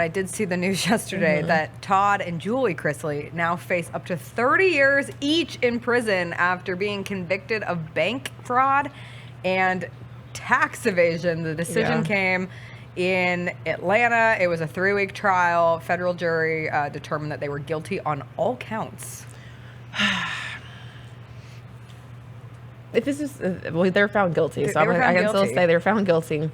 I did see the news yesterday that Todd and Julie Chrisley now face up to 30 years each in prison after being convicted of bank fraud and tax evasion. The decision came in Atlanta. It was a 3-week trial. Federal jury determined that they were guilty on all counts. If this is, well, they're found guilty. So I can still say they're found guilty.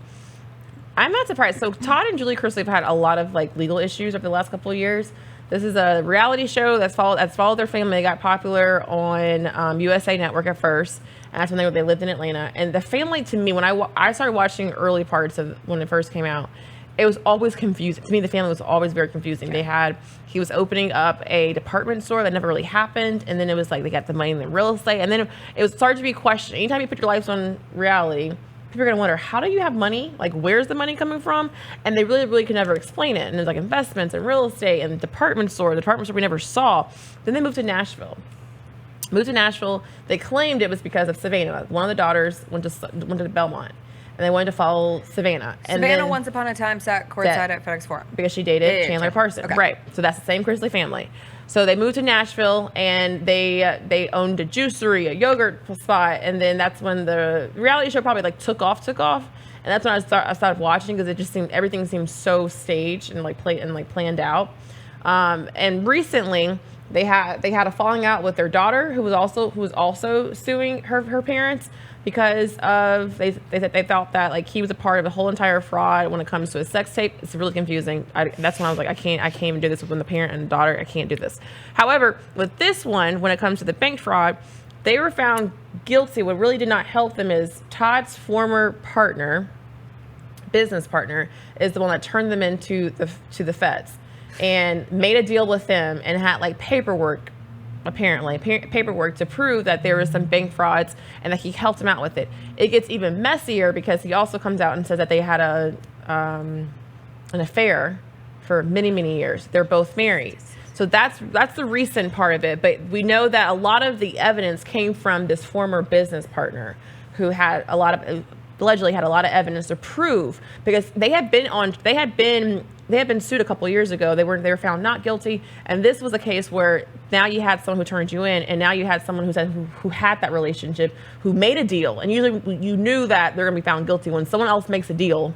I'm not surprised. So Todd and Julie Chrisley have had a lot of like legal issues over the last couple of years. This is a reality show that's followed their family. They got popular on USA Network at first, and that's when they lived in Atlanta. And the family, to me, when I started watching early parts of when it first came out, it was always confusing. To me, the family was always very confusing. He was opening up a department store that never really happened, and then it was like they got the money in the real estate, and then it was started to be questioned. Anytime you put your lives on reality, people are going to wonder, how do you have money? Like, where's the money coming from? And they really, really could never explain it. And there's like investments and real estate and the department store we never saw. Then they moved to Nashville. They claimed it was because of Savannah. One of the daughters went to Belmont, and they wanted to follow Savannah. And Savannah, once upon a time, sat courtside at FedEx Forum. Because she dated Chandler Parsons. Okay. Right. So that's the same Chrisley family. So they moved to Nashville, and they owned a juicery, a yogurt spot, and then that's when the reality show probably like took off, and that's when I started watching, because it just seemed, everything seemed so staged and planned out. And recently they had a falling out with their daughter, who was also suing her parents, because of they felt that like he was a part of the whole entire fraud when it comes to a sex tape. It's really confusing. That's when I was like, I can't even do this with the parent and the daughter. I can't do this. However, with this one, when it comes to the bank fraud, they were found guilty. What really did not help them is Todd's former business partner, is the one that turned them into the feds and made a deal with them and had like paperwork to prove that there was some bank frauds and that he helped him out with it. It gets even messier because he also comes out and says that they had an affair for many, many years. They're both married. So that's the recent part of it. But we know that a lot of the evidence came from this former business partner who had allegedly had a lot of evidence to prove, because they had been sued a couple years ago. They were found not guilty, and this was a case where now you had someone who turned you in, and now you had someone who had that relationship, who made a deal. And usually you knew that they're going to be found guilty when someone else makes a deal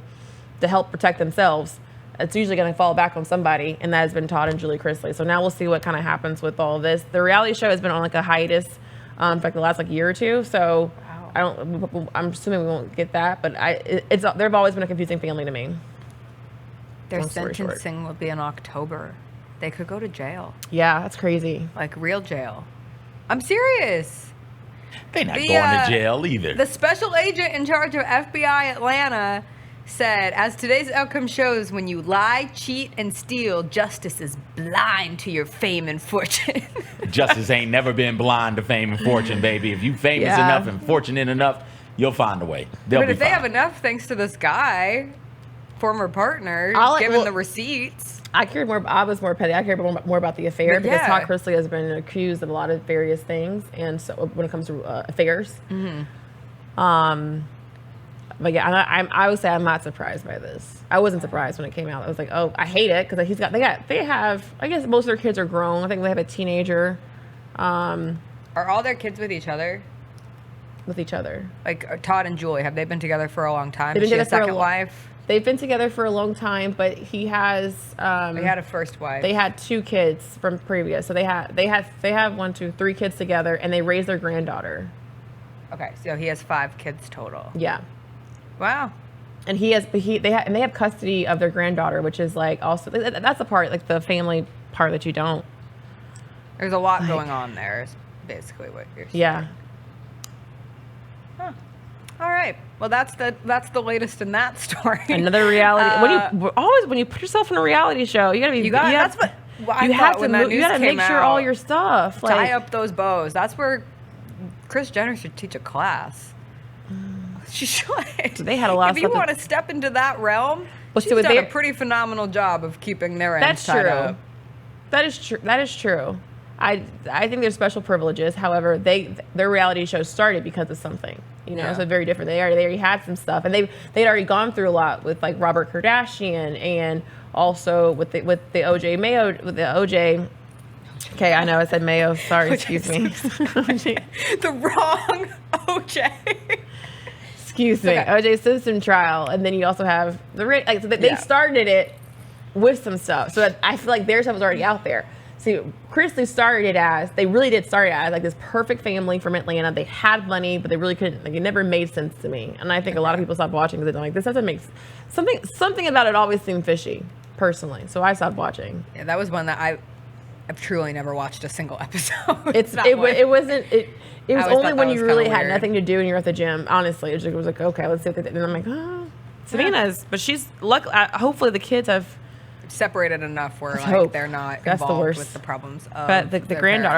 to help protect themselves. It's usually going to fall back on somebody, and that has been Todd and Julie Chrisley. So now we'll see what kind of happens with all of this. The reality show has been on like a hiatus, in fact, the last like year or two. So I'm assuming we won't get that, but they've always been a confusing family to me. Their sentencing will be in October. They could go to jail. Yeah, that's crazy. Like real jail. I'm serious. They're not going to jail either. The special agent in charge of FBI Atlanta said, as today's outcome shows, when you lie, cheat, and steal, justice is blind to your fame and fortune. Justice ain't never been blind to fame and fortune, baby. If you famous enough and fortunate enough, you'll find a way. But if they have enough, thanks to this guy, former partner, given the receipts. I was more petty. I cared more about the affair, because Todd Chrisley has been accused of a lot of various things, and so when it comes to affairs. But yeah, I would say I'm not surprised by this. I wasn't surprised when it came out. I was like, oh, I hate it, because they have, I guess most of their kids are grown. I think they have a teenager. Are all their kids with each other? With each other. Like Todd and Julie, have they been together for a long time? They've been together for a second wife? They've been together for a long time, but he has. They had a first wife. They had 2 kids from previous, so they have 1, 2, 3 kids together, and they raised their granddaughter. Okay, so he has 5 kids total. Yeah. Wow. And they have custody of their granddaughter, which is like also, that's the part, like the family part that you don't. There's a lot going on there, is basically what you're saying. Yeah. Huh. All right. Well, that's the latest in that story. Another reality. When you put yourself in a reality show, you have to make sure all your stuff. Tie up those bows. That's where Kris Jenner should teach a class. She should. They had a lot of stuff. If you want to step into that realm, she's done a pretty phenomenal job of keeping their ends tied up. That is true. That is true. I think there's special privileges. However, their reality show started because of something. So very different. They already had some stuff, and they'd already gone through a lot with like Robert Kardashian and Also with the OJ Mayo with the OJ. Okay, I know I said Mayo. Sorry, excuse me. The wrong OJ. Excuse me, Okay. OJ Simpson trial, and then you also have so they started it with some stuff. So I feel like their stuff was already out there. See, Chrisley started it as they really did start it as like this perfect family from Atlanta. They had money, but they really couldn't. Like it never made sense to me, and I think a lot of people stopped watching because they're like, this doesn't make something about it always seemed fishy, personally. So I stopped watching. Yeah, that was one that I've truly never watched a single episode. It was always only thought when that you was really kinda had weird. nothing to do and you're at the gym. Honestly, it was like, okay, let's see what they did. And I'm like, oh, Savannah's, but she's luckily. Hopefully, the kids have separated enough where Let's like hope. they're not That's the involved worst. with the problems of But the their granddaughter.